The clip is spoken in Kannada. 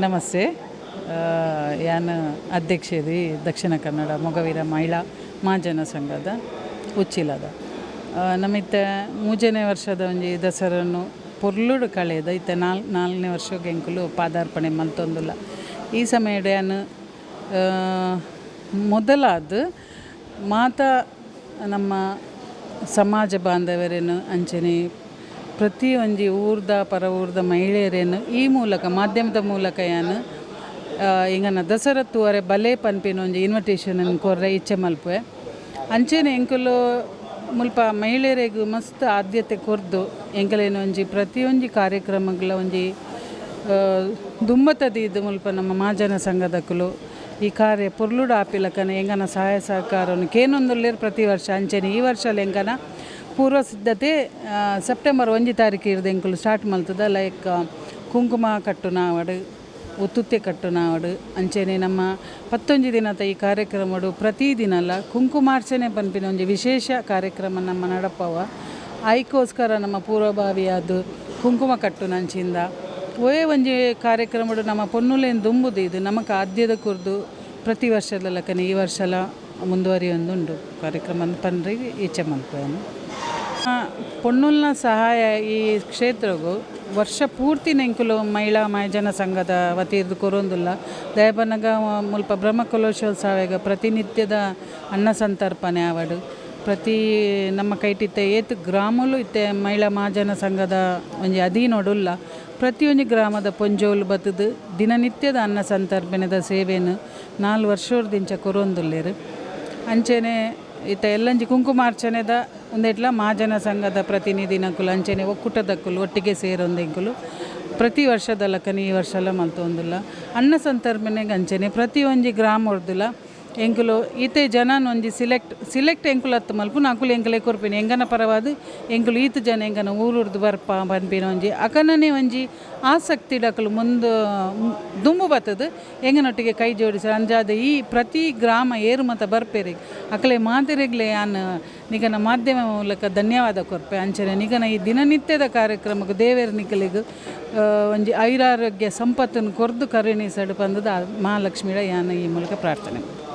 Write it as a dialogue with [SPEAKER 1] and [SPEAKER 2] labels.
[SPEAKER 1] ನಮಸ್ತೆ. ಯಾನ್ ಅಧ್ಯಕ್ಷೆರಿ ದಕ್ಷಿಣ ಕನ್ನಡ ಮೊಗವೀರ ಮಹಿಳಾ ಮಹಾಜನ ಸಂಘದ ಉಚ್ಚಿಲದ ನಮಿತ್ತ ಮೂಜನೇ ವರ್ಷದ ಒಂಜಿ ದಸರನ್ನು ಪೊರ್ಲುಡು ಕಳೆದ ಇತ್ತೆ ನಾಲ್ಕನೇ ವರ್ಷಕ್ಕೆ ಎಂಕುಲು ಪಾದಾರ್ಪಣೆ ಮಲ್ತೊಂದುಲ್ಲ. ಈ ಸಮಯಡ್ ಯಾನ್ ಮೊದಲಾದ ಮಾತಾ ನಮ್ಮ ಸಮಾಜ ಬಾಂಧವರೇನು ಅಂಚನೆ ಪ್ರತಿ ಒಂಜಿ ಊರ್ದ ಪರ ಊರ್ದ ಮಹಿಳೆಯರೇನು ಈ ಮೂಲಕ ಮಾಧ್ಯಮದ ಮೂಲಕ ಯಾನು ಇಂಗನ ದಸರತ್ತುವರೆ ಬಲೆ ಪನ್ಪಿನ ಒಂಜಿ ಇನ್ವಿಟೇಷನ್ ಕೊರ್ರೆ ಇಚ್ಛೆ ಮಲ್ಪುವೆ. ಅಂಚೆನೆ ಎಂಕುಲು ಮುಲ್ಪ ಮಹಿಳೆಯರಿಗೂ ಮಸ್ತ್ ಆದ್ಯತೆ ಕೊರ್ದು ಎಂಕಲೇನು ಒಂಜಿ ಪ್ರತಿಯೊಂಜಿ ಕಾರ್ಯಕ್ರಮಗಳ ಒಂಜಿ ದುಮ್ಮತದಿದ್ದು ಮುಲ್ಪ ನಮ್ಮ ಮಹಾಜನ ಸಂಘದಕ್ಕಲು ಈ ಕಾರ್ಯ ಪೊರ್ಲುಡು ಆಪಿಲಕನ ಎಂಗನ ಸಹಾಯ ಸಹಕಾರವನ್ನು ಕೇನೊಂದುಲ್ಲೇರು ಪ್ರತಿ ವರ್ಷ. ಅಂಚೆನೆ ಈ ವರ್ಷ ಎಂಕನ ಪೂರ್ವ ಸಿದ್ಧತೆ ಸೆಪ್ಟೆಂಬರ್ 1 ತಾರೀಕು ಇರ್ದು ಎಂಕುಲು ಸ್ಟಾರ್ಟ್ ಮಲ್ತದ. ಲೈಕ್ ಕುಂಕುಮ ಕಟ್ಟುನಾವಡು, ಉತ್ತುತ್ತೆ ಕಟ್ಟುನಾವಡು ಅಂಚೆನೆ ನಮ್ಮ 11 ದಿನದ ಈ ಕಾರ್ಯಕ್ರಮಡು ಪ್ರತಿದಿನಲ್ಲ ಕುಂಕುಮಾರ್ಚನೆ ಪನ್ಪಿನ ಒಂಜಿ ವಿಶೇಷ ಕಾರ್ಯಕ್ರಮ ನಮ್ಮ ನಡಪವ. ಐಕೋಸ್ಕರ ನಮ್ಮ ಪೂರ್ವಭಾವಿಯಾದ ಕುಂಕುಮ ಕಟ್ಟುನಂಚಿಂದ ಒಯೇ ಒಂಜಿ ಕಾರ್ಯಕ್ರಮಡು ನಮ್ಮ ಪೊನ್ನುಲೇನು ದುಂಬುದು ಇದು ನಮಕ್ ಆದ್ಯದ ಕುರ್ದು ಪ್ರತಿ ವರ್ಷದ ಲಕ್ಕನೆ ಈ ವರ್ಷಲ ಮುಂದುವರಿಯೊಂದುಂಡು ಕಾರ್ಯಕ್ರಮ ಪನ್ರಿ ಈಚೆ ಮಲ್ಪೇನು. ಪೊನ್ನುಲ್ನ ಸಹಾಯ ಈ ಕ್ಷೇತ್ರಗೂ ವರ್ಷ ಪೂರ್ತಿ ನೆಂಕುಲು ಮಹಿಳಾ ಮಹಾಜನ ಸಂಘದ ವತಿರ್ದು ಕೊರೊಂದುಲ್ಲ. ದಯಪನಗ ಮುಲ್ಪ ಬ್ರಹ್ಮಕಲಶೋತ್ಸವಗ ಪ್ರತಿನಿತ್ಯದ ಅನ್ನ ಸಂತರ್ಪಣೆ ಆವಡು ಪ್ರತಿ ನಮ್ಮ ಕೈಟಿತ್ತೆ ಏತ್ ಗ್ರಾಮಲು ಇತ್ತೆ ಮಹಿಳಾ ಮಹಾಜನ ಸಂಘದ ಒಂಜಿ ಅಧೀನೊಡುಲ್ಲ. ಪ್ರತಿಯೊಂದು ಗ್ರಾಮದ ಪೊಂಜೋಲು ಬತ್ತದು ದಿನನಿತ್ಯದ ಅನ್ನ ಸಂತರ್ಪಣೆದ ಸೇವೆಯನ್ನು 4 ವರ್ಷದಿಂಚ ಕೊರೊಂದುಲ್ಲೇರು. ಅಂಚೆನೆ ಇತ್ತ ಎಲ್ಲಂಜಿ ಕುಂಕುಮಾರ್ಚನೆದ ಒಂದೆಟ್ಲ ಮಹಾಜನ ಸಂಘದ ಪ್ರತಿನಿಧಿನಕುಲು ಅಂಚೆನೆ ಒಕ್ಕೂಟದಕ್ಕುಲು ಒಟ್ಟಿಗೆ ಸೇರೊಂದೆಂಕುಲು ಪ್ರತಿ ವರ್ಷದ ಲಕ್ಕನೆ ಈ ವರ್ಷಲ ಮಲ್ತೊಂದುಲ್ಲ. ಅನ್ನ ಸಂತರ್ಪಣೆಗೆ ಅಂಚೆನೆ ಪ್ರತಿಯೊಂಜಿ ಗ್ರಾಮ ಹೊಡ್ದುಲ್ಲ ಎಂಕುಲು ಈತೆ ಜನನ ಒಂಜಿ ಸಿಲೆಕ್ಟ್ ಎಂಕುಲು ಹತ್ತು ಮಲ್ಪು ನಾಕುಲು ಎಂಕಲೆ ಕೊರ್ಪಿನ ಎಂಗನ ಪರವಾದ ಎಂಕುಲು ಈತ ಜನ ಎಂಗನ ಊರುರ್ದು ಬರ್ಪ ಪನ್ಪಿನ ಒಂಜಿ ಅಕನನೆ ಒಂಜಿ ಆಸಕ್ತಿ ಡಕಲು ಮುಂದೆ ದುಂಬು ಬತ್ತದು ಎಂಗನೊಟ್ಟಿಗೆ ಕೈ ಜೋಡಿಸಿ ಅಂಜಾದ ಈ ಪ್ರತಿ ಗ್ರಾಮ ಏರು ಮತ ಬರ್ಪೇರಿ ಅಕಲೆ ಮಾತೆರೆಗ್ಲೆ ಯಾನ್ ನಿಗನ ಮಾಧ್ಯಮ ಮೂಲಕ ಧನ್ಯವಾದ ಕೊರ್ಪೆ. ಅಂಚನೆ ನಿಗನ ಈ ದಿನನಿತ್ಯದ ಕಾರ್ಯಕ್ರಮಕ್ಕೆ ದೇವೇರ ನಿಕಲಿಗೂ ಒಂಜಿ ಐರಾರೋಗ್ಯ ಸಂಪತ್ತನ್ನು ಕೊರ್ದು ಕರುಣಿಸಡು ಬಂದದ ಮಹಾಲಕ್ಷ್ಮಿಯ ಯಾನ ಈ ಮೂಲಕ ಪ್ರಾರ್ಥನೆ.